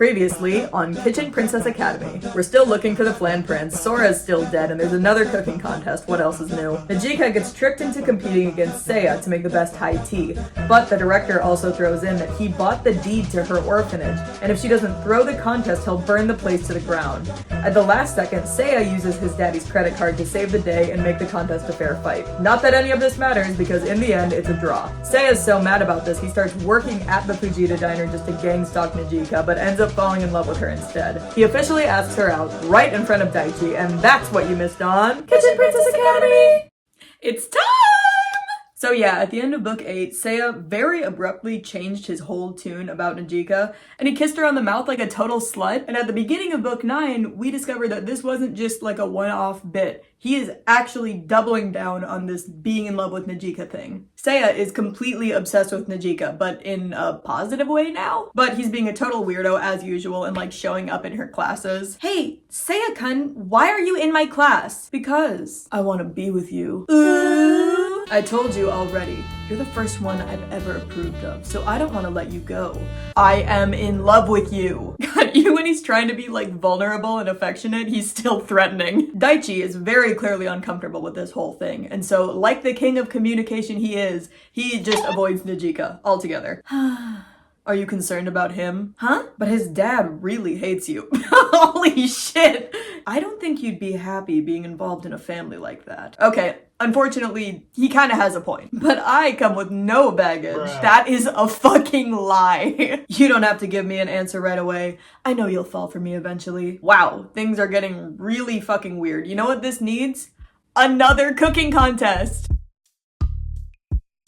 Previously on Kitchen Princess Academy. We're still looking for the Flan Prince, Sora's still dead, and there's another cooking contest. What else is new? Najika gets tricked into competing against Seiya to make the best high tea, but the director also throws in that he bought the deed to her orphanage, and if she doesn't throw the contest, he'll burn the place to the ground. At the last second, Seiya uses his daddy's credit card to save the day and make the contest a fair fight. Not that any of this matters, because in the end, it's a draw. Seiya's so mad about this, he starts working at the Fujita diner just to gang stalk Najika, but ends up falling in love with her instead. He officially asks her out right in front of Daichi, and that's what you missed on Kitchen Princess Academy! It's time! So yeah, at the end of book 8, Seiya very abruptly changed his whole tune about Najika, and he kissed her on the mouth like a total slut. And at the beginning of book 9, we discovered that this wasn't just like a one-off bit. He is actually doubling down on this being in love with Najika thing. Seiya is completely obsessed with Najika, but in a positive way now. But he's being a total weirdo as usual and like showing up in her classes. Hey, Seiya-kun, why are you in my class? Because I want to be with you. I told you already, you're the first one I've ever approved of, so I don't want to let you go. I am in love with you. God, even when he's trying to be like vulnerable and affectionate, he's still threatening. Daichi is very clearly uncomfortable with this whole thing, and so like the king of communication he is, he just avoids Najika altogether. Are you concerned about him? Huh? But his dad really hates you. Holy shit! I don't think you'd be happy being involved in a family like that. Okay, unfortunately, he kind of has a point. But I come with no baggage. Bruh. That is a fucking lie. You don't have to give me an answer right away. I know you'll fall for me eventually. Wow, things are getting really fucking weird. You know what this needs? Another cooking contest!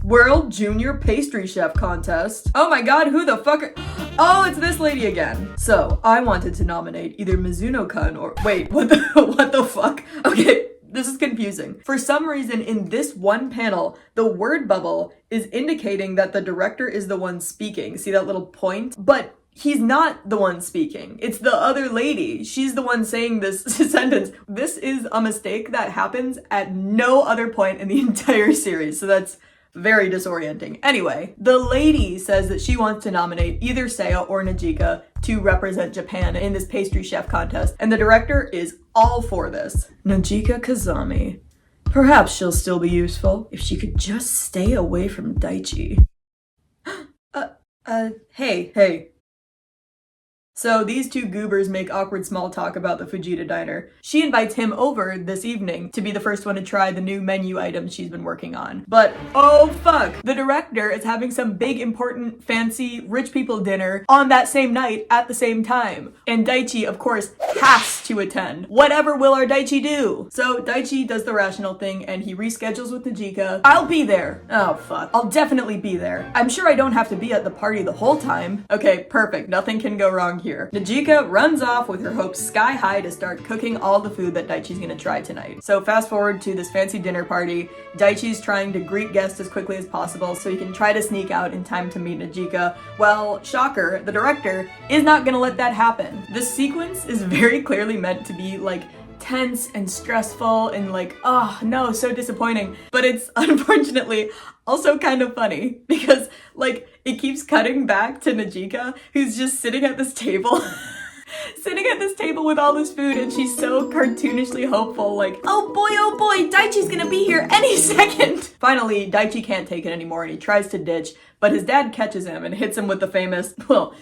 World Junior Pastry Chef Contest. Oh my god, who the fuck are— Oh, it's this lady again. So, I wanted to nominate either Mizuno-kun or— Wait, what the fuck? Okay, this is confusing. For some reason, in this one panel, the word bubble is indicating that the director is the one speaking. See that little point? But he's not the one speaking. It's the other lady. She's the one saying this sentence. This is a mistake that happens at no other point in the entire series. So that's very disorienting. Anyway, the lady says that she wants to nominate either Seiya or Najika to represent Japan in this pastry chef contest, and the director is all for this. Najika Kazami. Perhaps she'll still be useful if she could just stay away from Daichi. Hey. So these two goobers make awkward small talk about the Fujita diner. She invites him over this evening to be the first one to try the new menu items she's been working on. But, oh fuck, the director is having some big, important, fancy, rich people dinner on that same night at the same time. And Daichi, of course, has to attend. Whatever will our Daichi do? So Daichi does the rational thing and he reschedules with Najika. I'll be there. Oh fuck, I'll definitely be there. I'm sure I don't have to be at the party the whole time. Okay, perfect, nothing can go wrong here. Najika runs off with her hopes sky high to start cooking all the food that Daichi's gonna try tonight. So fast forward to this fancy dinner party. Daichi's trying to greet guests as quickly as possible so he can try to sneak out in time to meet Najika. Well, shocker, the director is not gonna let that happen. This sequence is very clearly meant to be like tense and stressful and like, oh no, so disappointing. But it's unfortunately also kind of funny because like it keeps cutting back to Najika who's just sitting at this table with all this food, and she's so cartoonishly hopeful, like, oh boy, Daichi's gonna be here any second. Finally, Daichi can't take it anymore and he tries to ditch, but his dad catches him and hits him with the famous, well,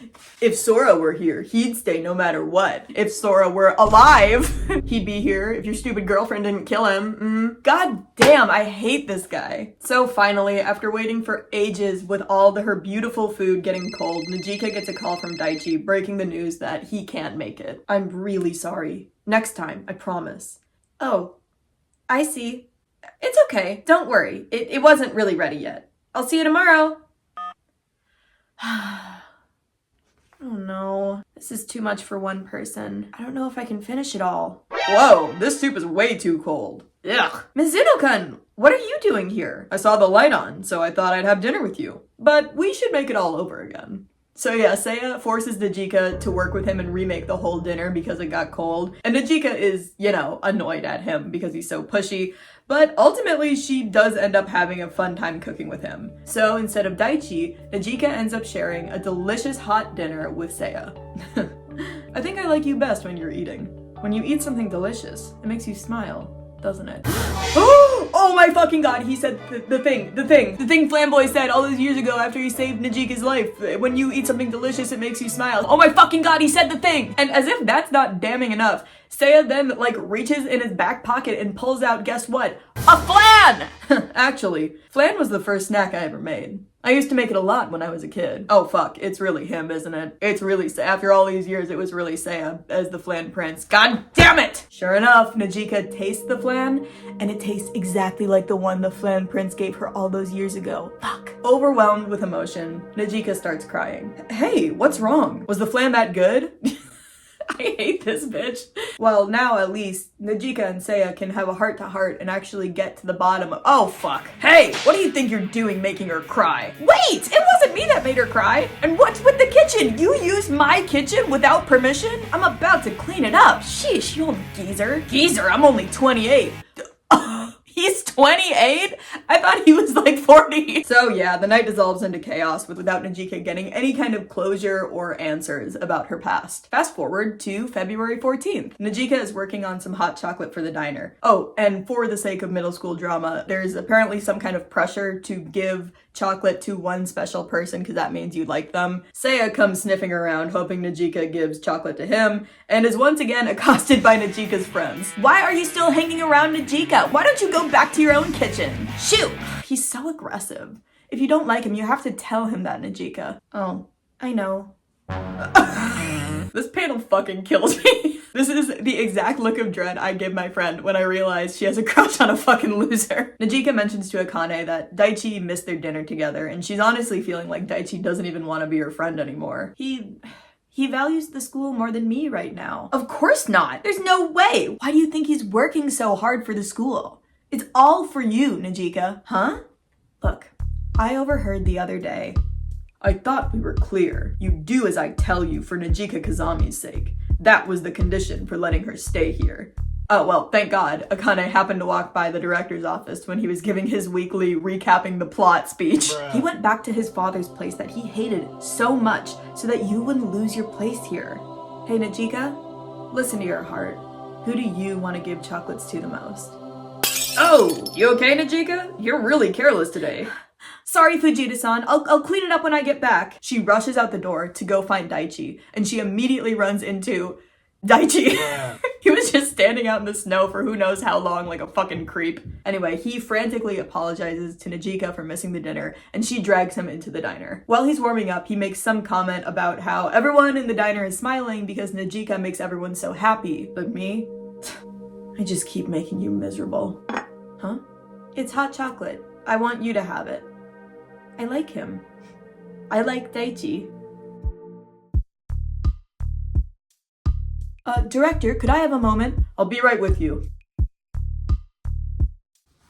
if Sora were here, he'd stay no matter what. If Sora were alive, he'd be here if your stupid girlfriend didn't kill him. God damn, I hate this guy. So finally, after waiting for ages with all her beautiful food getting cold, Najika gets a call from Daichi breaking the news that he can't make it. I'm really sorry. Next time, I promise. Oh, I see. It's okay, don't worry. It wasn't really ready yet. I'll see you tomorrow. Oh no, this is too much for one person. I don't know if I can finish it all. Whoa, this soup is way too cold. Ugh. Mizuno-kun, what are you doing here? I saw the light on, so I thought I'd have dinner with you. But we should make it all over again. So yeah, Seiya forces Najika to work with him and remake the whole dinner because it got cold. And Najika is, you know, annoyed at him because he's so pushy. But ultimately, she does end up having a fun time cooking with him. So instead of Daichi, Najika ends up sharing a delicious hot dinner with Seiya. I think I like you best when you're eating. When you eat something delicious, it makes you smile, doesn't it? Oh my fucking god, he said the thing Flamboy said all those years ago after he saved Najika's life. When you eat something delicious, it makes you smile. Oh my fucking god, he said the thing! And as if that's not damning enough, Seiya then, like, reaches in his back pocket and pulls out, guess what? A flan! Actually, flan was the first snack I ever made. I used to make it a lot when I was a kid. Oh fuck, it's really him, isn't it? It's really, after all these years, it was really Seiya as the Flan Prince. God damn it! Sure enough, Najika tastes the flan, and it tastes exactly like the one the Flan Prince gave her all those years ago. Fuck. Overwhelmed with emotion, Najika starts crying. Hey, what's wrong? Was the flan that good? I hate this bitch. Well, now at least Najika and Seiya can have a heart-to-heart and actually get to the bottom of— Oh, fuck. Hey, what do you think you're doing making her cry? Wait, it wasn't me that made her cry. And what's with the kitchen? You used my kitchen without permission? I'm about to clean it up. Sheesh, you old geezer. Geezer, I'm only 28. He's 28? I thought he was like 40. So yeah, the night dissolves into chaos without Najika getting any kind of closure or answers about her past. Fast forward to February 14th. Najika is working on some hot chocolate for the diner. Oh, and for the sake of middle school drama, there's apparently some kind of pressure to give chocolate to one special person because that means you like them. Seiya comes sniffing around hoping Najika gives chocolate to him and is once again accosted by Najika's friends. Why are you still hanging around Najika? Why don't you go back to your own kitchen? Shoot! He's so aggressive. If you don't like him, you have to tell him that, Najika. Oh, I know. This panel fucking kills me. This is the exact look of dread I give my friend when I realize she has a crush on a fucking loser. Najika mentions to Akane that Daichi missed their dinner together, and she's honestly feeling like Daichi doesn't even want to be her friend anymore. He values the school more than me right now. Of course not! There's no way! Why do you think he's working so hard for the school? It's all for you, Najika. Huh? Look, I overheard the other day. I thought we were clear. You do as I tell you for Najika Kazami's sake. That was the condition for letting her stay here. Oh, well, thank God, Akane happened to walk by the director's office when he was giving his weekly recapping the plot speech. Bruh. He went back to his father's place that he hated so much so that you wouldn't lose your place here. Hey, Najika, listen to your heart. Who do you want to give chocolates to the most? Oh, you okay, Najika? You're really careless today. Sorry, Fujita-san. I'll clean it up when I get back. She rushes out the door to go find Daichi, and she immediately runs into Daichi. Yeah. He was just standing out in the snow for who knows how long, like a fucking creep. Anyway, he frantically apologizes to Najika for missing the dinner, and she drags him into the diner. While he's warming up, he makes some comment about how everyone in the diner is smiling because Najika makes everyone so happy, but me? I just keep making you miserable. Huh? It's hot chocolate. I want you to have it. I like him. I like Daichi. Director, could I have a moment? I'll be right with you.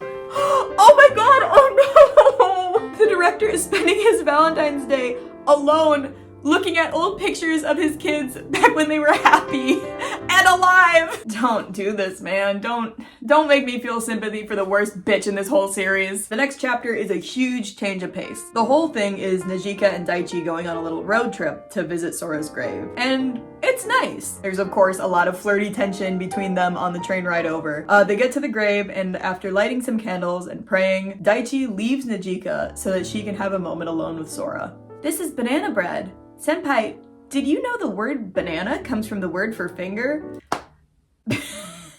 Oh my god! Oh no! The director is spending his Valentine's Day alone, looking at old pictures of his kids back when they were happy and alive. Don't do this, man. Don't make me feel sympathy for the worst bitch in this whole series. The next chapter is a huge change of pace. The whole thing is Najika and Daichi going on a little road trip to visit Sora's grave. And it's nice. There's of course a lot of flirty tension between them on the train ride over. They get to the grave, and after lighting some candles and praying, Daichi leaves Najika so that she can have a moment alone with Sora. This is banana bread. Senpai, did you know the word banana comes from the word for finger?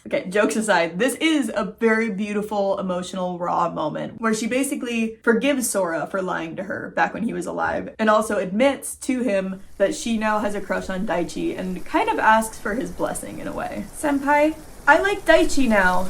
Okay, jokes aside, this is a very beautiful, emotional, raw moment where she basically forgives Sora for lying to her back when he was alive, and also admits to him that she now has a crush on Daichi and kind of asks for his blessing in a way. Senpai, I like Daichi now.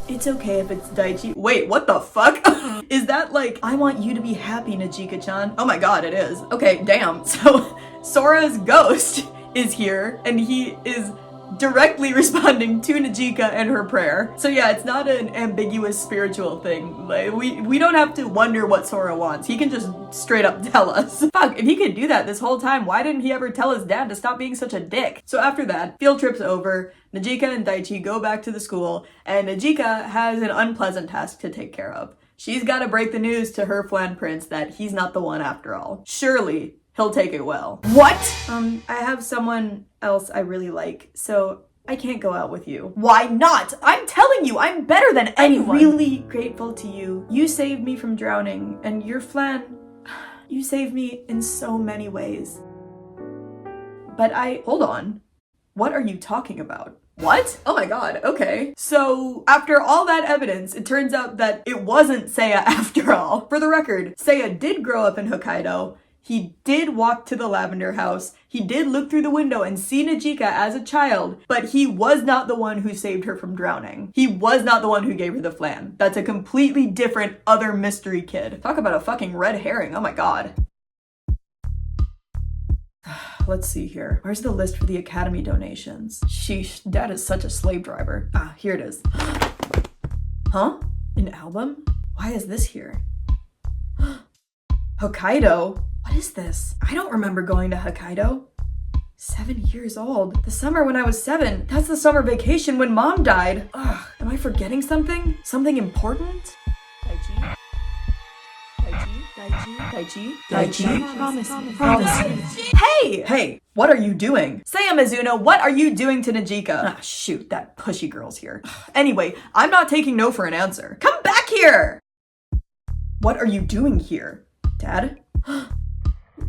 It's okay if it's Daichi. Wait, what the fuck? Is that like, I want you to be happy, Najika-chan? Oh my god, it is. Okay, damn. So, Sora's ghost is here, and he is directly responding to Najika and her prayer. So yeah, it's not an ambiguous spiritual thing. Like, we don't have to wonder what Sora wants. He can just straight up tell us. Fuck, if he could do that this whole time, why didn't he ever tell his dad to stop being such a dick? So after that, field trip's over, Najika and Daichi go back to the school, and Najika has an unpleasant task to take care of. She's gotta break the news to her Flan Prince that he's not the one after all. Surely, he'll take it well. What? I have someone else I really like, so I can't go out with you. Why not? I'm telling you, I'm better than anyone. I'm really grateful to you. You saved me from drowning, and your Flan, you saved me in so many ways. But hold on. What are you talking about? What? Oh my god, okay. So, after all that evidence, it turns out that it wasn't Seiya after all. For the record, Seiya did grow up in Hokkaido. He did walk to the lavender house. He did look through the window and see Najika as a child, but he was not the one who saved her from drowning. He was not the one who gave her the flan. That's a completely different other mystery kid. Talk about a fucking red herring, oh my god. Let's see here. Where's the list for the academy donations? Sheesh, Dad is such a slave driver. Ah, here it is. Huh? An album? Why is this here? Hokkaido? What is this? I don't remember going to Hokkaido. 7 years old. The summer when I was 7. That's the summer vacation when Mom died. Ugh, am I forgetting something? Something important? Daichi? Promise. Hey, what are you doing? Seiya Mizuno, what are you doing to Najika? Ah, shoot, that pushy girl's here. Anyway, I'm not taking no for an answer. Come back here! What are you doing here? Dad?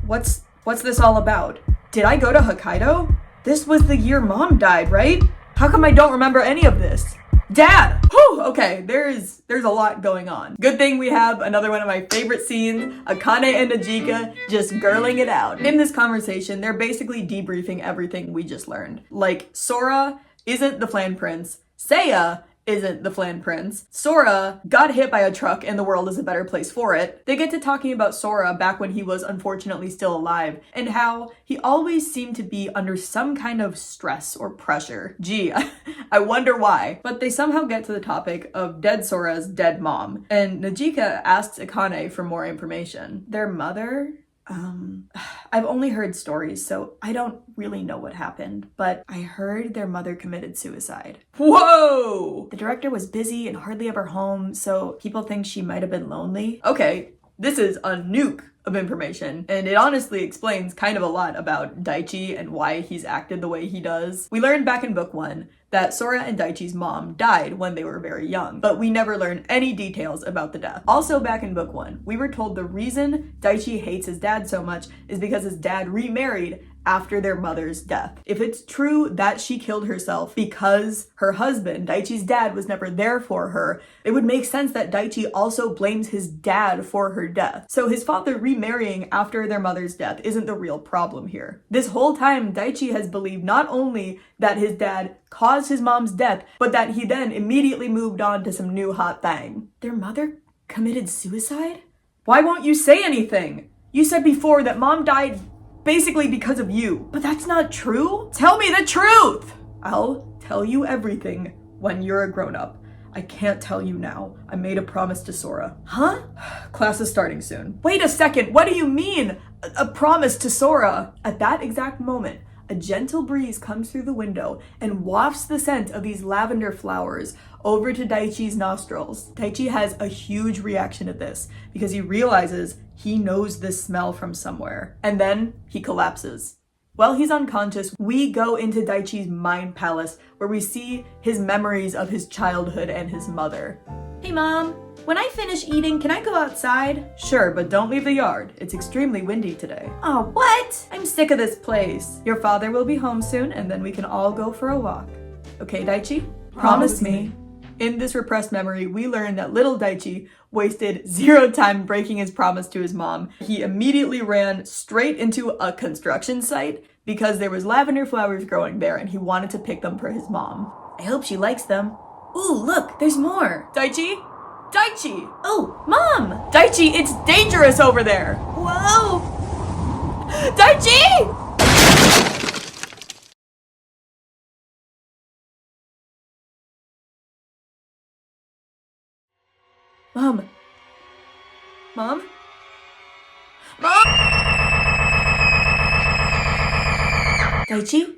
What's this all about? Did I go to Hokkaido? This was the year Mom died, right? How come I don't remember any of this? Dad! Whew, okay, there's a lot going on. Good thing we have another one of my favorite scenes, Akane and Najika just girling it out. In this conversation, they're basically debriefing everything we just learned. Like, Sora isn't the Flan Prince, Seiya isn't the Flan Prince, Sora got hit by a truck and the world is a better place for it. They get to talking about Sora back when he was unfortunately still alive, and how he always seemed to be under some kind of stress or pressure. Gee, I wonder why. But they somehow get to the topic of dead Sora's dead mom, and Najika asks Akane for more information. Their mother? I've only heard stories, so I don't really know what happened, but I heard their mother committed suicide. Whoa! The director was busy and hardly ever home, so people think she might have been lonely. Okay, this is a nuke of information, and it honestly explains kind of a lot about Daichi and why he's acted the way he does. We learned back in book 1 that Sora and Daichi's mom died when they were very young, but we never learned any details about the death. Also back in book 1, we were told the reason Daichi hates his dad so much is because his dad remarried after their mother's death. If it's true that she killed herself because her husband, Daichi's dad, was never there for her, it would make sense that Daichi also blames his dad for her death. So his father remarrying after their mother's death isn't the real problem here. This whole time, Daichi has believed not only that his dad caused his mom's death, but that he then immediately moved on to some new hot thing. Their mother committed suicide? Why won't you say anything? You said before that Mom died basically because of you. But that's not true. Tell me the truth! I'll tell you everything when you're a grown-up. I can't tell you now. I made a promise to Sora. Huh? Class is starting soon. Wait a second, what do you mean? A promise to Sora? At that exact moment, a gentle breeze comes through the window and wafts the scent of these lavender flowers over to Daichi's nostrils. Daichi has a huge reaction to this because he realizes he knows this smell from somewhere. And then he collapses. While he's unconscious, we go into Daichi's mind palace where we see his memories of his childhood and his mother. Hey Mom, when I finish eating, can I go outside? Sure, but don't leave the yard. It's extremely windy today. Oh, what? I'm sick of this place. Your father will be home soon and then we can all go for a walk. Okay, Daichi? Promise me. In this repressed memory, we learn that little Daichi wasted 0 time breaking his promise to his mom. He immediately ran straight into a construction site because there was lavender flowers growing there and he wanted to pick them for his mom. I hope she likes them. Ooh, look, there's more. Daichi? Daichi! Oh, Mom! Daichi, it's dangerous over there! Whoa! Daichi! Mom? Mom? Daichi?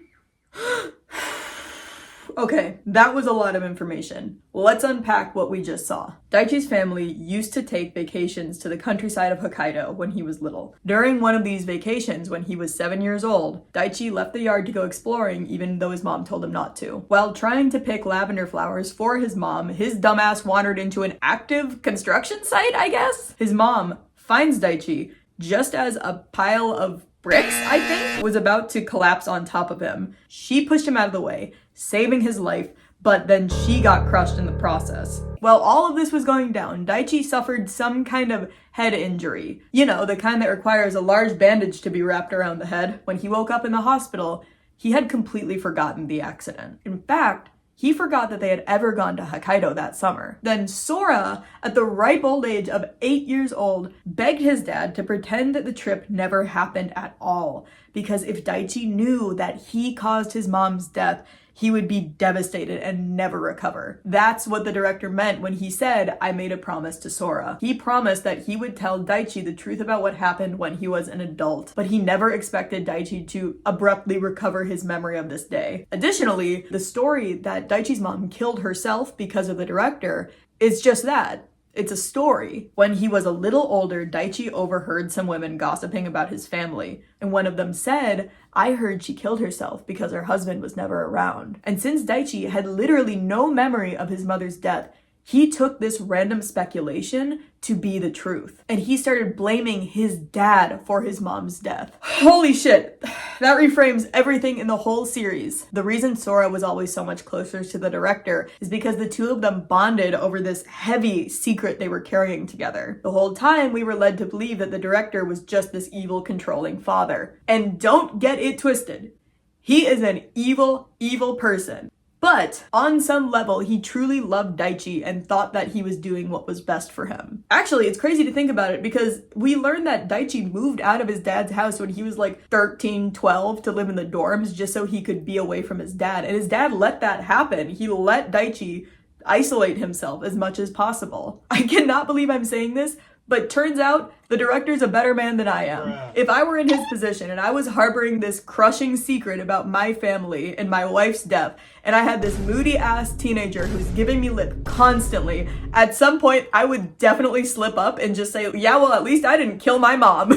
Okay, that was a lot of information. Let's unpack what we just saw. Daichi's family used to take vacations to the countryside of Hokkaido when he was little. During one of these vacations, when he was 7 years old, Daichi left the yard to go exploring even though his mom told him not to. While trying to pick lavender flowers for his mom, his dumbass wandered into an active construction site, I guess? His mom finds Daichi just as a pile of bricks, I think, was about to collapse on top of him. She pushed him out of the way, saving his life, but then she got crushed in the process. While all of this was going down, Daichi suffered some kind of head injury. You know, the kind that requires a large bandage to be wrapped around the head. When he woke up in the hospital, he had completely forgotten the accident. In fact, he forgot that they had ever gone to Hokkaido that summer. Then Sora, at the ripe old age of 8 years old, begged his dad to pretend that the trip never happened at all. Because if Daichi knew that he caused his mom's death, he would be devastated and never recover. That's what the director meant when he said, "I made a promise to Sora." He promised that he would tell Daichi the truth about what happened when he was an adult, but he never expected Daichi to abruptly recover his memory of this day. Additionally, the story that Daichi's mom killed herself because of the director is just that. It's a story. When he was a little older, Daichi overheard some women gossiping about his family, and one of them said, "I heard she killed herself because her husband was never around." And since Daichi had literally no memory of his mother's death, he took this random speculation to be the truth. And he started blaming his dad for his mom's death. Holy shit. That reframes everything in the whole series. The reason Sora was always so much closer to the director is because the two of them bonded over this heavy secret they were carrying together. The whole time we were led to believe that the director was just this evil, controlling father. And don't get it twisted. He is an evil, evil person. But on some level, he truly loved Daichi and thought that he was doing what was best for him. Actually, it's crazy to think about it because we learned that Daichi moved out of his dad's house when he was like 13, 12 to live in the dorms just so he could be away from his dad. And his dad let that happen. He let Daichi isolate himself as much as possible. I cannot believe I'm saying this, but turns out the director's a better man than I am. If I were in his position and I was harboring this crushing secret about my family and my wife's death, and I had this moody ass teenager who's giving me lip constantly, at some point I would definitely slip up and just say, yeah, well, at least I didn't kill my mom.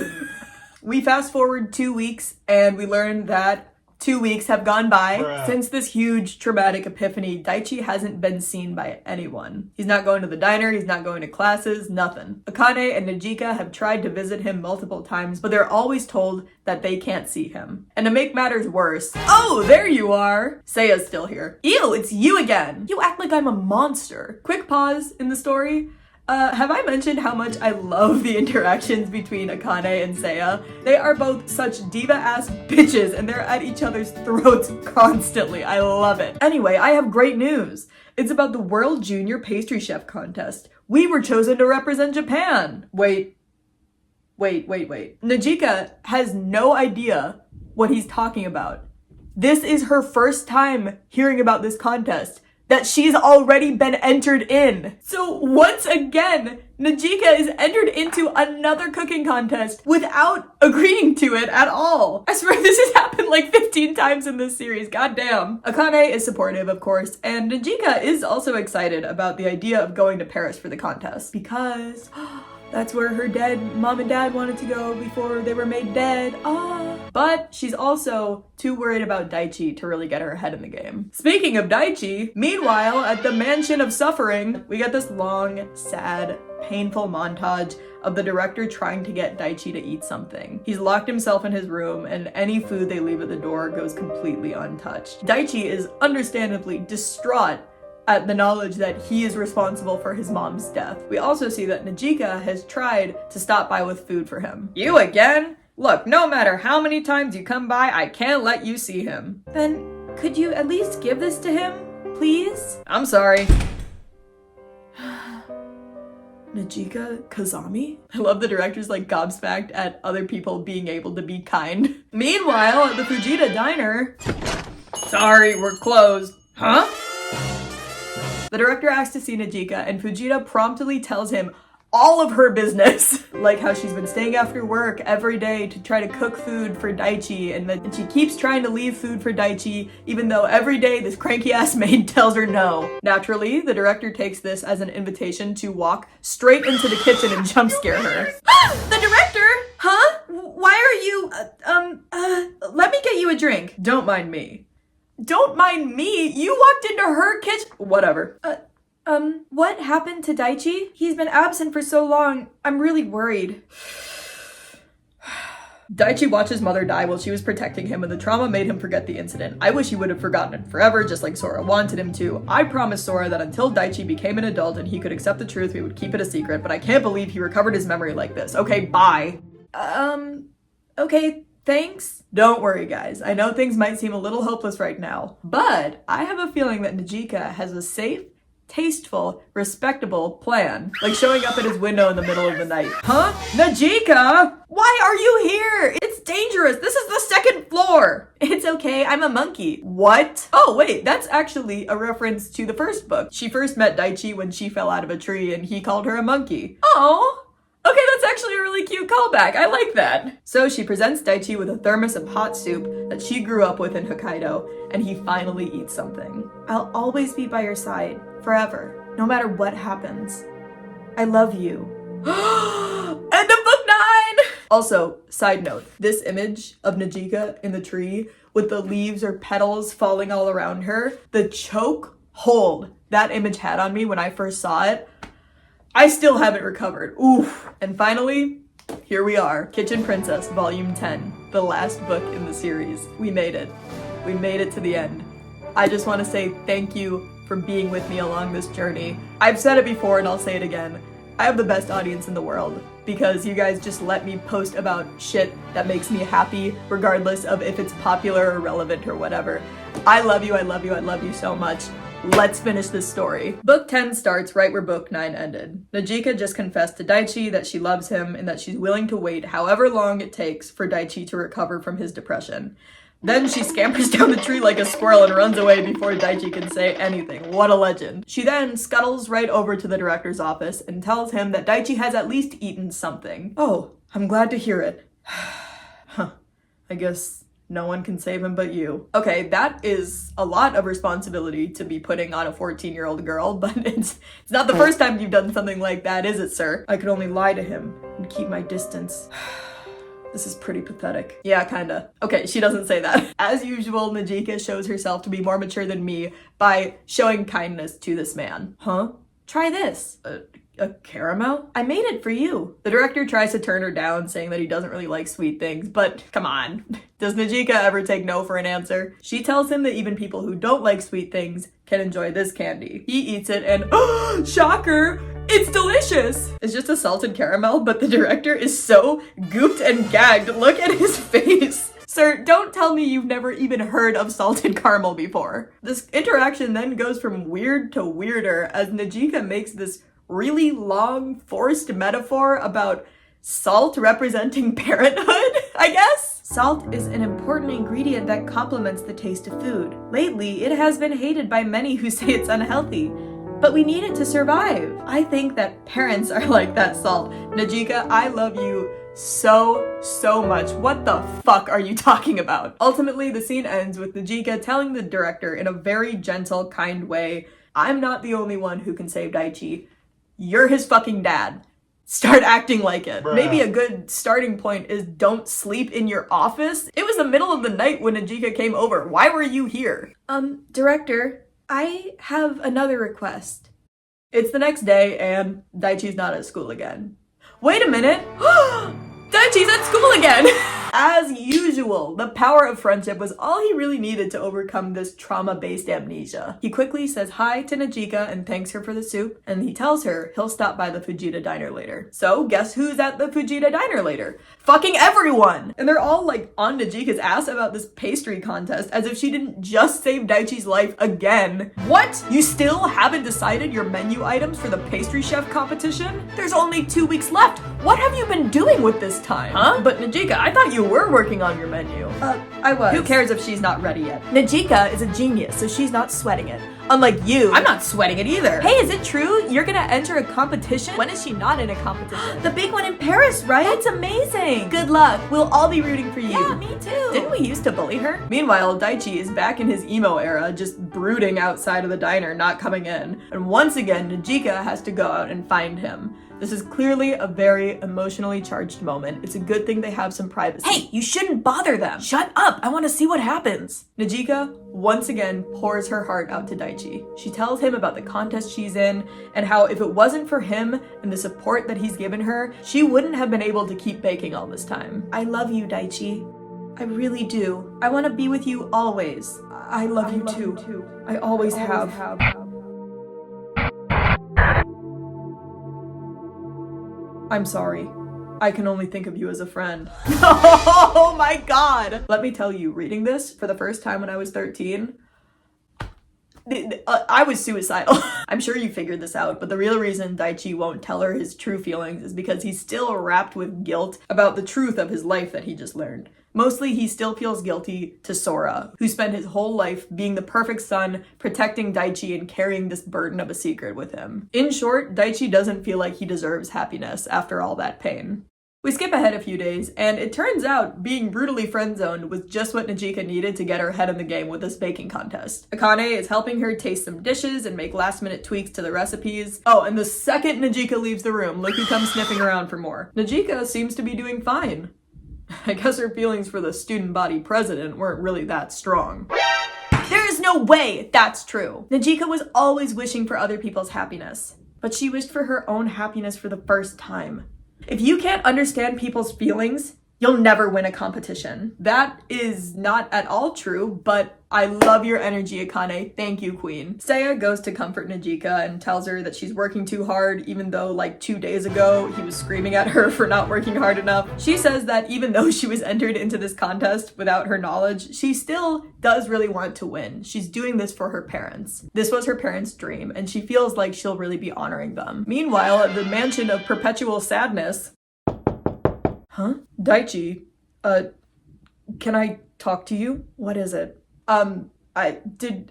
We fast forward 2 weeks and we learn that 2 weeks have gone by. Since this huge traumatic epiphany, Daichi hasn't been seen by anyone. He's not going to the diner, he's not going to classes, nothing. Akane and Najika have tried to visit him multiple times, but they're always told that they can't see him. And to make matters worse, oh, there you are! Seiya's still here. Ew, it's you again! You act like I'm a monster. Quick pause in the story. Have I mentioned how much I love the interactions between Akane and Seiya? They are both such diva-ass bitches and they're at each other's throats constantly. I love it. Anyway, I have great news. It's about the World Junior Pastry Chef Contest. We were chosen to represent Japan. Wait. Najika has no idea what he's talking about. This is her first time hearing about this contest that she's already been entered in. So once again, Najika is entered into another cooking contest without agreeing to it at all. I swear this has happened like 15 times in this series, goddamn. Akane is supportive, of course, and Najika is also excited about the idea of going to Paris for the contest because that's where her dead mom and dad wanted to go before they were made dead. But she's also too worried about Daichi to really get her head in the game. Speaking of Daichi, meanwhile, at the Mansion of Suffering, we get this long, sad, painful montage of the director trying to get Daichi to eat something. He's locked himself in his room, and any food they leave at the door goes completely untouched. Daichi is understandably distraught at the knowledge that he is responsible for his mom's death. We also see that Najika has tried to stop by with food for him. You again? Look, no matter how many times you come by, I can't let you see him. Then, could you at least give this to him, please? I'm sorry. Najika Kazami? I love the director's like gobsmacked at other people being able to be kind. Meanwhile, at the Fujita diner... Sorry, we're closed. Huh? The director asks to see Najika, and Fujita promptly tells him, all of her business. Like how she's been staying after work every day to try to cook food for Daichi, and she keeps trying to leave food for Daichi, even though every day this cranky ass maid tells her no. Naturally, the director takes this as an invitation to walk straight into the kitchen and jump scare her. The director? Huh? Why are you, let me get you a drink. Don't mind me. Don't mind me? You walked into her kitchen? Whatever. What happened to Daichi? He's been absent for so long. I'm really worried. Daichi watched his mother die while she was protecting him, and the trauma made him forget the incident. I wish he would have forgotten it forever, just like Sora wanted him to. I promised Sora that until Daichi became an adult and he could accept the truth, we would keep it a secret, but I can't believe he recovered his memory like this. Okay, bye. Okay, thanks. Don't worry, guys. I know things might seem a little hopeless right now, but I have a feeling that Najika has a safe, tasteful, respectable plan. Like showing up at his window in the middle of the night. Huh? Najika? Why are you here? It's dangerous. This is the second floor. It's okay. I'm a monkey. What? Oh, wait. That's actually a reference to the first book. She first met Daichi when she fell out of a tree and he called her a monkey. Oh. Okay, that's actually a really cute callback. I like that. So she presents Daichi with a thermos of hot soup that she grew up with in Hokkaido, and he finally eats something. I'll always be by your side, forever, no matter what happens. I love you. End of book 9! Also, side note, this image of Najika in the tree with the leaves or petals falling all around her, the choke hold that image had on me when I first saw it, I still haven't recovered. Oof. And finally, here we are. Kitchen Princess, Volume 10, the last book in the series. We made it. We made it to the end. I just want to say thank you for being with me along this journey. I've said it before and I'll say it again. I have the best audience in the world because you guys just let me post about shit that makes me happy, regardless of if it's popular or relevant or whatever. I love you, I love you, I love you so much. Let's finish this story. Book 10 starts right where book 9 ended. Najika just confessed to Daichi that she loves him and that she's willing to wait however long it takes for Daichi to recover from his depression. Then she scampers down the tree like a squirrel and runs away before Daichi can say anything. What a legend. She then scuttles right over to the director's office and tells him that Daichi has at least eaten something. Oh, I'm glad to hear it. Huh. I guess no one can save him but you. Okay, that is a lot of responsibility to be putting on a 14-year-old girl, but it's not the first time you've done something like that, is it, sir? I could only lie to him and keep my distance. This is pretty pathetic. Yeah, kinda. Okay, she doesn't say that. As usual, Najika shows herself to be more mature than me by showing kindness to this man. Huh? Try this. A caramel? I made it for you. The director tries to turn her down, saying that he doesn't really like sweet things, but come on. Does Najika ever take no for an answer? She tells him that even people who don't like sweet things can enjoy this candy. He eats it and, oh, shocker! It's delicious! It's just a salted caramel, but the director is so gooped and gagged. Look at his face. Sir, don't tell me you've never even heard of salted caramel before. This interaction then goes from weird to weirder as Najika makes this really long, forced metaphor about salt representing parenthood, I guess? Salt is an important ingredient that complements the taste of food. Lately, it has been hated by many who say it's unhealthy, but we need it to survive. I think that parents are like that salt. Najika, I love you so much. What the fuck are you talking about? Ultimately, the scene ends with Najika telling the director in a very gentle, kind way, I'm not the only one who can save Daichi. You're his fucking dad. Start acting like it. Bruh. Maybe a good starting point is don't sleep in your office. It was the middle of the night when Najika came over. Why were you here? Director, I have another request. It's the next day and Daichi's not at school again. Wait a minute. Daichi's at school again! As usual, the power of friendship was all he really needed to overcome this trauma-based amnesia. He quickly says hi to Najika and thanks her for the soup, and he tells her he'll stop by the Fujita diner later. So, guess who's at the Fujita diner later? Fucking everyone! And they're all like on Najika's ass about this pastry contest as if she didn't just save Daichi's life again. What? You still haven't decided your menu items for the pastry chef competition? There's only 2 weeks left. What have you been doing with this time? Huh? But Najika, I thought you You were working on your menu. I was. Who cares if she's not ready yet? Najika is a genius, so she's not sweating it. Unlike you. I'm not sweating it either. Hey, is it true? You're gonna enter a competition? When is she not in a competition? The big one in Paris, right? That's amazing. Good luck. We'll all be rooting for you. Yeah, me too. Didn't we used to bully her? Meanwhile, Daichi is back in his emo era, just brooding outside of the diner, not coming in. And once again, Najika has to go out and find him. This is clearly a very emotionally charged moment. It's a good thing they have some privacy. Hey, you shouldn't bother them. Shut up. I want to see what happens. Najika once again pours her heart out to Daichi. She tells him about the contest she's in and how if it wasn't for him and the support that he's given her, she wouldn't have been able to keep baking all this time. I love you, Daichi. I really do. I want to be with you always. I love you too. I always have. I'm sorry. I can only think of you as a friend. Oh my god! Let me tell you, reading this for the first time when I was 13, I was suicidal. I'm sure you figured this out, but the real reason Daichi won't tell her his true feelings is because he's still wrapped with guilt about the truth of his life that he just learned. Mostly, he still feels guilty to Sora, who spent his whole life being the perfect son, protecting Daichi and carrying this burden of a secret with him. In short, Daichi doesn't feel like he deserves happiness after all that pain. We skip ahead a few days, and it turns out being brutally friend-zoned was just what Najika needed to get her head in the game with this baking contest. Akane is helping her taste some dishes and make last-minute tweaks to the recipes. Oh, and the second Najika leaves the room, Lucky comes sniffing around for more. Najika seems to be doing fine. I guess her feelings for the student body president weren't really that strong. There is no way that's true. Najika was always wishing for other people's happiness, but she wished for her own happiness for the first time. If you can't understand people's feelings, you'll never win a competition. That is not at all true, but I love your energy, Akane. Thank you, Queen. Seiya goes to comfort Najika and tells her that she's working too hard, even though like 2 days ago, he was screaming at her for not working hard enough. She says that even though she was entered into this contest without her knowledge, she still does really want to win. She's doing this for her parents. This was her parents' dream, and she feels like she'll really be honoring them. Meanwhile, at the mansion of perpetual sadness... Huh? Daichi, can I talk to you? What is it? Did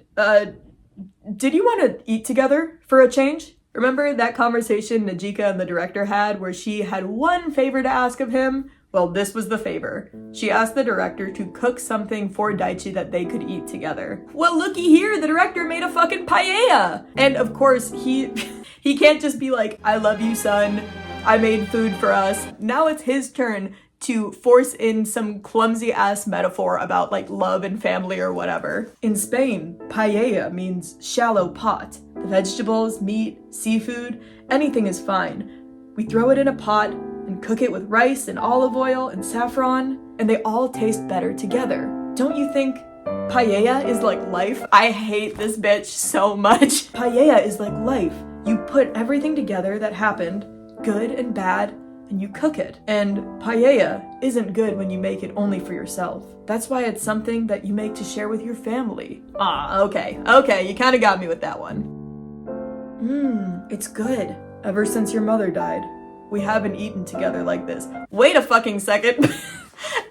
you want to eat together for a change? Remember that conversation Najika and the director had where she had one favor to ask of him? Well, this was the favor. She asked the director to cook something for Daichi that they could eat together. Well, looky here, the director made a fucking paella! And of course, he can't just be like, I love you, son. I made food for us. Now it's his turn to force in some clumsy ass metaphor about like love and family or whatever. In Spain, paella means shallow pot. The vegetables, meat, seafood, anything is fine. We throw it in a pot and cook it with rice and olive oil and saffron, and they all taste better together. Don't you think paella is like life? I hate this bitch so much. Paella is like life. You put everything together that happened, good and bad, and you cook it. And paella isn't good when you make it only for yourself. That's why it's something that you make to share with your family. Okay, you kinda got me with that one. It's good. Ever since your mother died, we haven't eaten together like this. Wait a fucking second.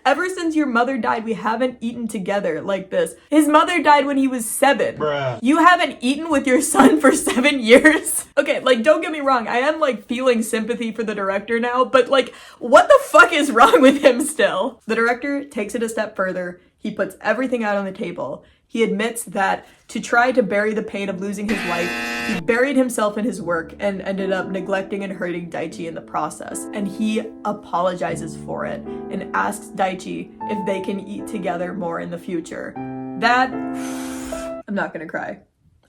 Ever since your mother died, we haven't eaten together like this. His mother died when he was 7. Bruh. You haven't eaten with your son for 7 years? Okay, like, don't get me wrong. I am, like, feeling sympathy for the director now, but, like, what the fuck is wrong with him still? The director takes it a step further. He puts everything out on the table. He admits that to try to bury the pain of losing his wife, he buried himself in his work and ended up neglecting and hurting Daichi in the process. And he apologizes for it and asks Daichi if they can eat together more in the future. That... I'm not gonna cry.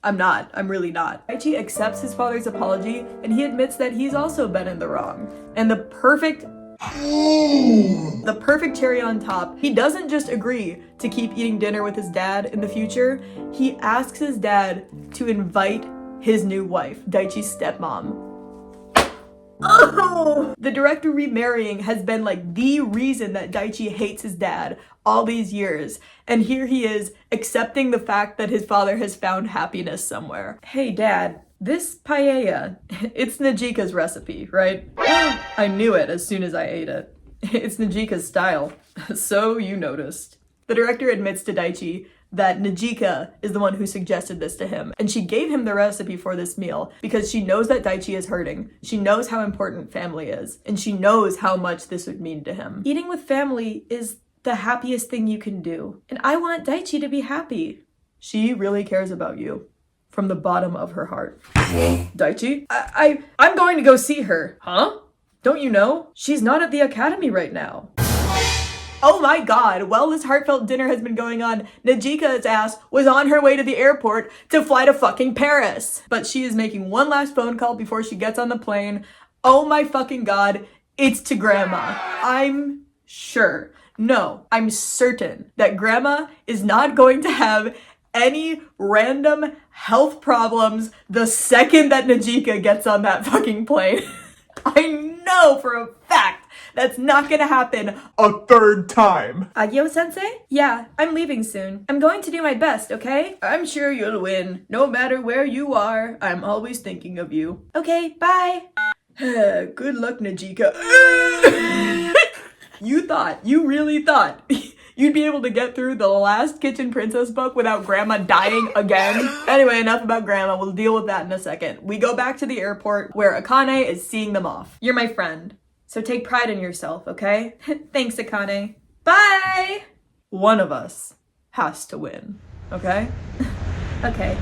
I'm really not. Daichi accepts his father's apology and he admits that he's also been in the wrong. And the perfect cherry on top, he doesn't just agree to keep eating dinner with his dad in the future, he asks his dad to invite his new wife, Daichi's stepmom. Oh! The director remarrying has been like the reason that Daichi hates his dad all these years. And here he is accepting the fact that his father has found happiness somewhere. Hey dad, this paella, it's Najika's recipe, right? I knew it as soon as I ate it. It's Najika's style. So you noticed. The director admits to Daichi that Najika is the one who suggested this to him, and she gave him the recipe for this meal because she knows that Daichi is hurting. She knows how important family is, and she knows how much this would mean to him. Eating with family is the happiest thing you can do, and I want Daichi to be happy. She really cares about you. From the bottom of her heart. Daichi? I'm going to go see her. Huh? Don't you know? She's not at the academy right now. Oh my god, while this heartfelt dinner has been going on, Najika's ass was on her way to the airport to fly to fucking Paris. But she is making one last phone call before she gets on the plane. Oh my fucking god, it's to Grandma. I'm sure. No, I'm certain that Grandma is not going to have any random health problems the second that Najika gets on that fucking plane. I know for a fact that's not gonna happen a third time. Agio-sensei? Yeah, I'm leaving soon. I'm going to do my best, okay? I'm sure you'll win. No matter where you are, I'm always thinking of you. Okay, bye. Good luck, Najika. You really thought you'd be able to get through the last Kitchen Princess book without Grandma dying again? Anyway, enough about Grandma. We'll deal with that in a second. We go back to the airport where Akane is seeing them off. You're my friend, so take pride in yourself, okay? Thanks, Akane. Bye! One of us has to win, okay? Okay.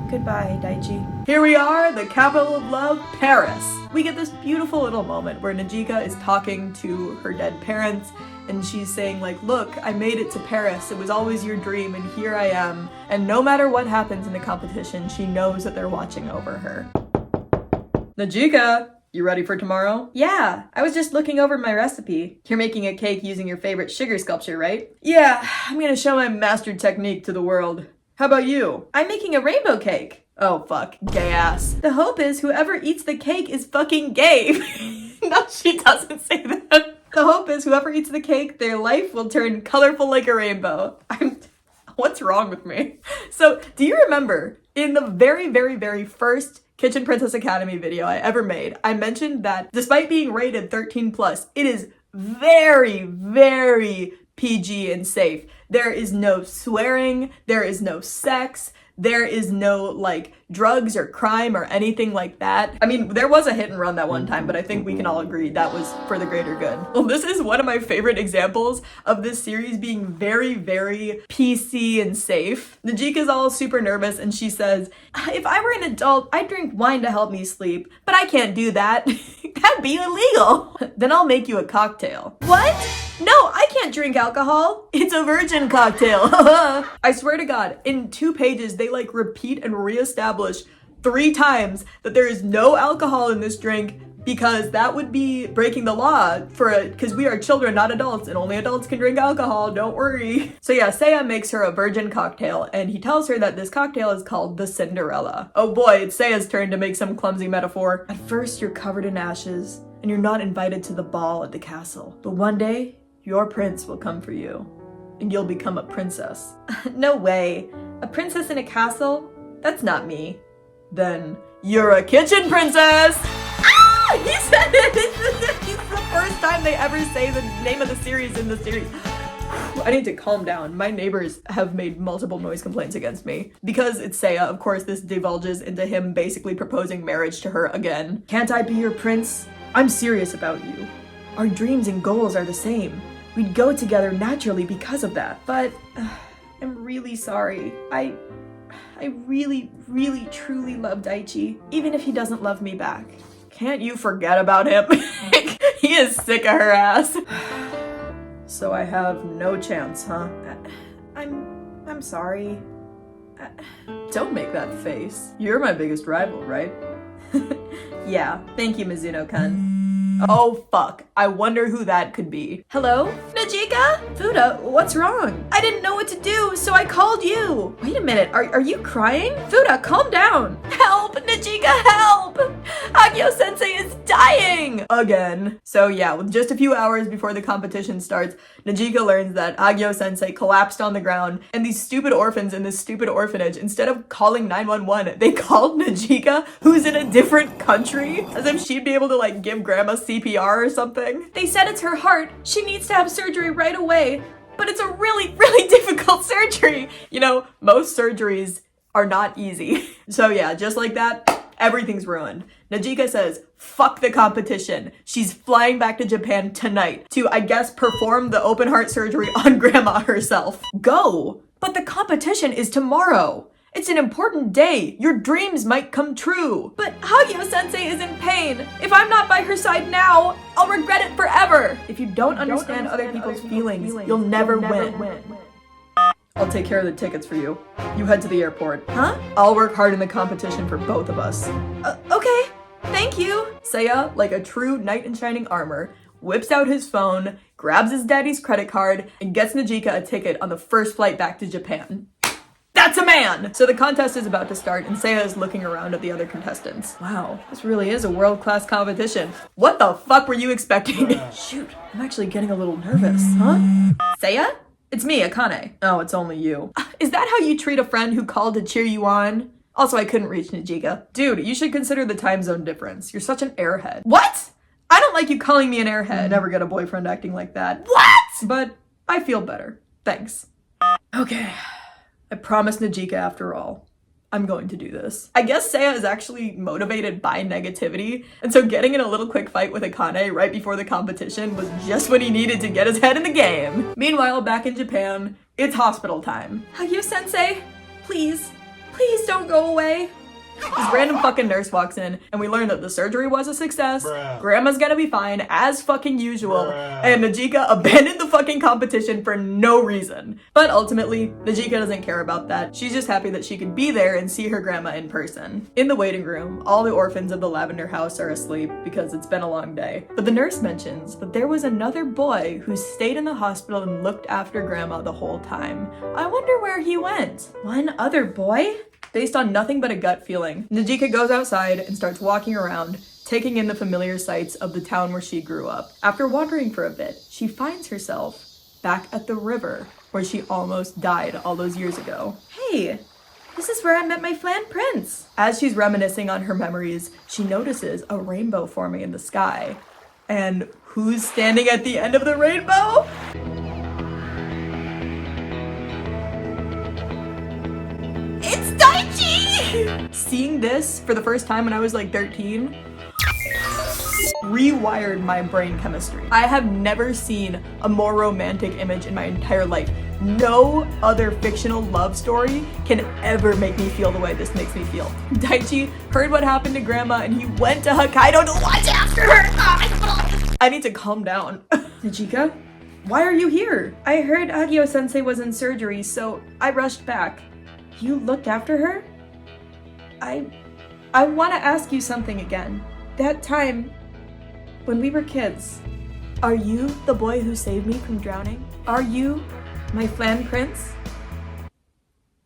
Goodbye, Daichi. Here we are, the capital of love, Paris. We get this beautiful little moment where Najika is talking to her dead parents, and she's saying like, look, I made it to Paris. It was always your dream, and here I am. And no matter what happens in the competition, she knows that they're watching over her. Najika, you ready for tomorrow? Yeah, I was just looking over my recipe. You're making a cake using your favorite sugar sculpture, right? Yeah, I'm gonna show my mastered technique to the world. How about you? I'm making a rainbow cake. Oh fuck, gay ass. The hope is whoever eats the cake is fucking gay. No, she doesn't say that. The hope is whoever eats the cake, their life will turn colorful like a rainbow. What's wrong with me? So, do you remember in the very, very, very first Kitchen Princess Academy video I ever made, I mentioned that despite being rated 13+, it is very, very PG and safe. There is no swearing, there is no sex, there is no like drugs or crime or anything like that. I mean, there was a hit and run that one time, but I think we can all agree that was for the greater good. Well, this is one of my favorite examples of this series being very, very PC and safe. Najika's all super nervous and she says, if I were an adult, I'd drink wine to help me sleep, but I can't do that. That'd be illegal. Then I'll make you a cocktail. What? No, I can't drink alcohol. It's a virgin cocktail. I swear to God, in 2 pages, they like repeat and reestablish 3 times that there is no alcohol in this drink because that would be breaking the law because we are children, not adults, and only adults can drink alcohol, don't worry. So yeah, Seiya makes her a virgin cocktail, and he tells her that this cocktail is called the Cinderella. Oh boy, it's Seiya's turn to make some clumsy metaphor. At first, you're covered in ashes, and you're not invited to the ball at the castle. But one day, your prince will come for you, and you'll become a princess. No way. A princess in a castle? That's not me. Then you're a kitchen princess! Ah! He said it! It's the first time they ever say the name of the series in the series. I need to calm down. My neighbors have made multiple noise complaints against me. Because it's Seiya, of course, this divulges into him basically proposing marriage to her again. Can't I be your prince? I'm serious about you. Our dreams and goals are the same. We'd go together naturally because of that. But I'm really sorry. I really, really, truly love Daichi, even if he doesn't love me back. Can't you forget about him? He is sick of her ass. So I have no chance, huh? I'm sorry. Don't make that face. You're my biggest rival, right? Yeah, thank you, Mizuno-kun. Oh fuck, I wonder who that could be. Hello? Najika? Fuda, what's wrong? I didn't know what to do, so I called you. Wait a minute, are you crying? Fuda, calm down. Help, Najika, help! Hagio-sensei is dying! Again. So yeah, with just a few hours before the competition starts, Najika learns that Hagio-sensei collapsed on the ground, and these stupid orphans in this stupid orphanage, instead of calling 911, they called Najika, who's in a different country, as if she'd be able to like give grandma CPR or something. They said it's her heart. She needs to have surgery right away, but it's a really, really difficult surgery. You know, most surgeries are not easy. So yeah, just like that, everything's ruined. Najika says, fuck the competition. She's flying back to Japan tonight to, I guess, perform the open heart surgery on grandma herself. Go! But the competition is tomorrow. It's an important day. Your dreams might come true. But Hagio-sensei is in pain. If I'm not by her side now, I'll regret it forever. If you don't understand other people's feelings, you'll never win. I'll take care of the tickets for you. You head to the airport. Huh? I'll work hard in the competition for both of us. Okay. Thank you. Seiya, like a true knight in shining armor, whips out his phone, grabs his daddy's credit card, and gets Najika a ticket on the first flight back to Japan. That's a man! So the contest is about to start, and Seiya is looking around at the other contestants. Wow, this really is a world-class competition. What the fuck were you expecting? Shoot, I'm actually getting a little nervous, huh? Seiya? It's me, Akane. Oh, it's only you. Is that how you treat a friend who called to cheer you on? Also, I couldn't reach Najika. Dude, you should consider the time zone difference. You're such an airhead. What? I don't like you calling me an airhead. Never get a boyfriend acting like that. What? But I feel better. Thanks. Okay. I promised Najika after all. I'm going to do this. I guess Seiya is actually motivated by negativity, and so getting in a little quick fight with Akane right before the competition was just what he needed to get his head in the game. Meanwhile, back in Japan, it's hospital time. Hagio-sensei, please don't go away. This random fucking nurse walks in, and we learn that the surgery was a success, grandma's gonna be fine, as fucking usual, and Najika abandoned the fucking competition for no reason. But ultimately, Najika doesn't care about that. She's just happy that she could be there and see her grandma in person. In the waiting room, all the orphans of the Lavender House are asleep because it's been a long day. But the nurse mentions that there was another boy who stayed in the hospital and looked after grandma the whole time. I wonder where he went. One other boy? Based on nothing but a gut feeling, Najika goes outside and starts walking around, taking in the familiar sights of the town where she grew up. After wandering for a bit, she finds herself back at the river where she almost died all those years ago. Hey, this is where I met my Flan Prince. As she's reminiscing on her memories, she notices a rainbow forming in the sky. And who's standing at the end of the rainbow? It's Daichi! Seeing this for the first time when I was like 13 rewired my brain chemistry. I have never seen a more romantic image in my entire life. No other fictional love story can ever make me feel the way this makes me feel. Daichi heard what happened to grandma and he went to Hokkaido to watch after her. I need to calm down. Najika, why are you here? I heard Hagio-sensei was in surgery, so I rushed back. You looked after her? I want to ask you something again. That time, when we were kids, are you the boy who saved me from drowning? Are you my Flan Prince?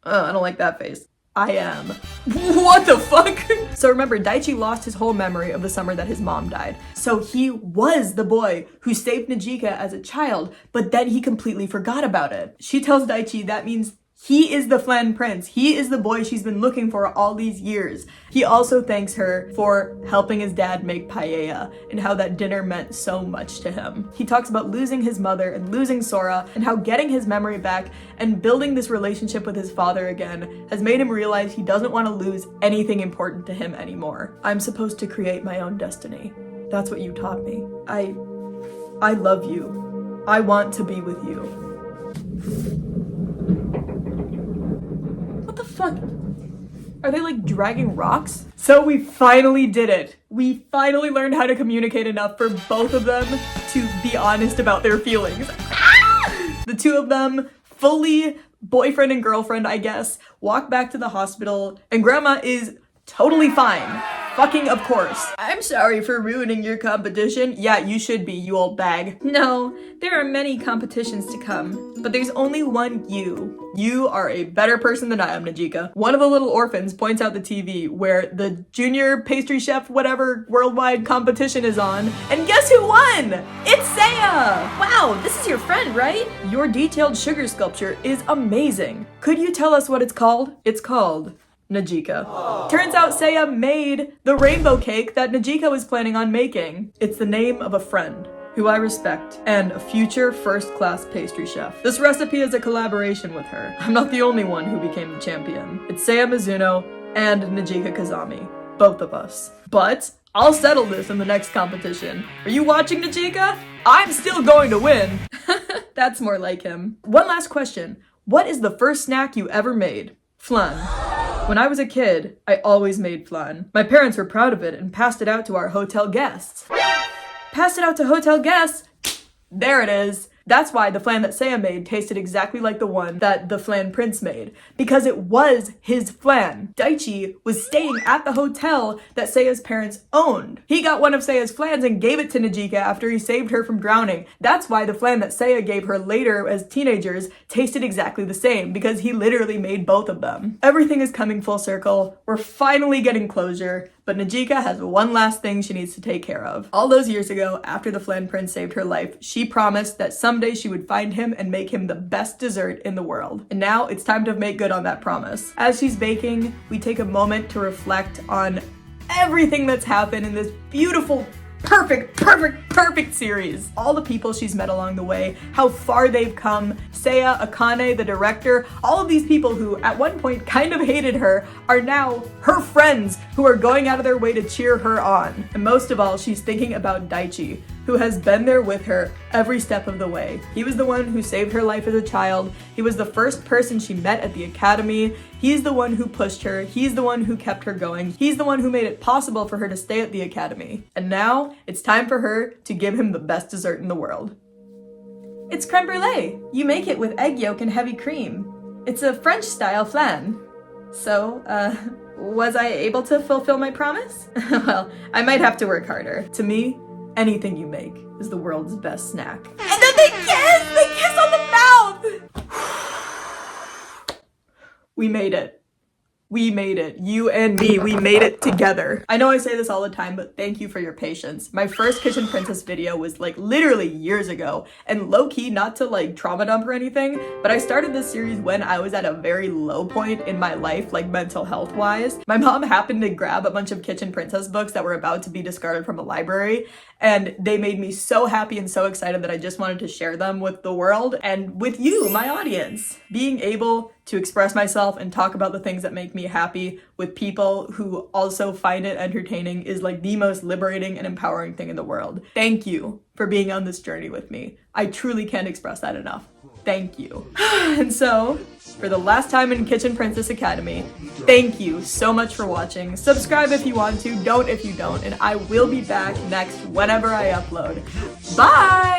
I don't like that face. I am. What the fuck? So remember, Daichi lost his whole memory of the summer that his mom died. So he was the boy who saved Najika as a child, but then he completely forgot about it. She tells Daichi that means he is the Flan Prince. He is the boy she's been looking for all these years. He also thanks her for helping his dad make paella and how that dinner meant so much to him. He talks about losing his mother and losing Sora and how getting his memory back and building this relationship with his father again has made him realize he doesn't want to lose anything important to him anymore. I'm supposed to create my own destiny. That's what you taught me. I love you. I want to be with you. Fuck. Are they like dragging rocks? So we finally did it. We finally learned how to communicate enough for both of them to be honest about their feelings. The two of them, fully boyfriend and girlfriend, I guess, walk back to the hospital and grandma is totally fine. Fucking of course. I'm sorry for ruining your competition. Yeah, you should be, you old bag. No, there are many competitions to come, but there's only one you. You are a better person than I am, Najika. One of the little orphans points out the TV where the junior pastry chef whatever worldwide competition is on, and guess who won? It's Seiya! Wow, this is your friend, right? Your detailed sugar sculpture is amazing. Could you tell us what it's called? It's called Najika. Turns out Seiya made the rainbow cake that Najika was planning on making. It's the name of a friend who I respect and a future first-class pastry chef. This recipe is a collaboration with her. I'm not the only one who became the champion. It's Seiya Mizuno and Najika Kazami. Both of us. But I'll settle this in the next competition. Are you watching, Najika? I'm still going to win. That's more like him. One last question. What is the first snack you ever made? Flan. When I was a kid, I always made flan. My parents were proud of it and passed it out to our hotel guests. Passed it out to hotel guests? There it is. That's why the flan that Seiya made tasted exactly like the one that the Flan Prince made. Because it was his flan. Daichi was staying at the hotel that Seiya's parents owned. He got one of Seiya's flans and gave it to Najika after he saved her from drowning. That's why the flan that Seiya gave her later as teenagers tasted exactly the same, because he literally made both of them. Everything is coming full circle. We're finally getting closure. But Najika has one last thing she needs to take care of. All those years ago, after the Flan Prince saved her life, she promised that someday she would find him and make him the best dessert in the world. And now it's time to make good on that promise. As she's baking, we take a moment to reflect on everything that's happened in this beautiful, perfect series. All the people she's met along the way, how far they've come. Seiya, Akane, the director, all of these people who at one point kind of hated her are now her friends who are going out of their way to cheer her on. And most of all, she's thinking about Daichi, who has been there with her every step of the way. He was the one who saved her life as a child. He was the first person she met at the academy. He's the one who pushed her. He's the one who kept her going. He's the one who made it possible for her to stay at the academy. And now it's time for her to give him the best dessert in the world. It's creme brulee. You make it with egg yolk and heavy cream. It's a French style flan. So, was I able to fulfill my promise? Well, I might have to work harder. To me, anything you make is the world's best snack. And then they kiss! They kiss on the mouth! We made it. We made it. You and me, we made it together. I know I say this all the time, but thank you for your patience. My first Kitchen Princess video was like literally years ago, and low-key, not to like trauma dump or anything, but I started this series when I was at a very low point in my life, like mental health wise. My mom happened to grab a bunch of Kitchen Princess books that were about to be discarded from a library, and they made me so happy and so excited that I just wanted to share them with the world and with you, my audience. Being able to express myself and talk about the things that make me happy with people who also find it entertaining is like the most liberating and empowering thing in the world. Thank you for being on this journey with me. I truly can't express that enough. Thank you. And so, for the last time in Kitchen Princess Academy, thank you so much for watching. Subscribe if you want to, don't if you don't, and I will be back next whenever I upload. Bye!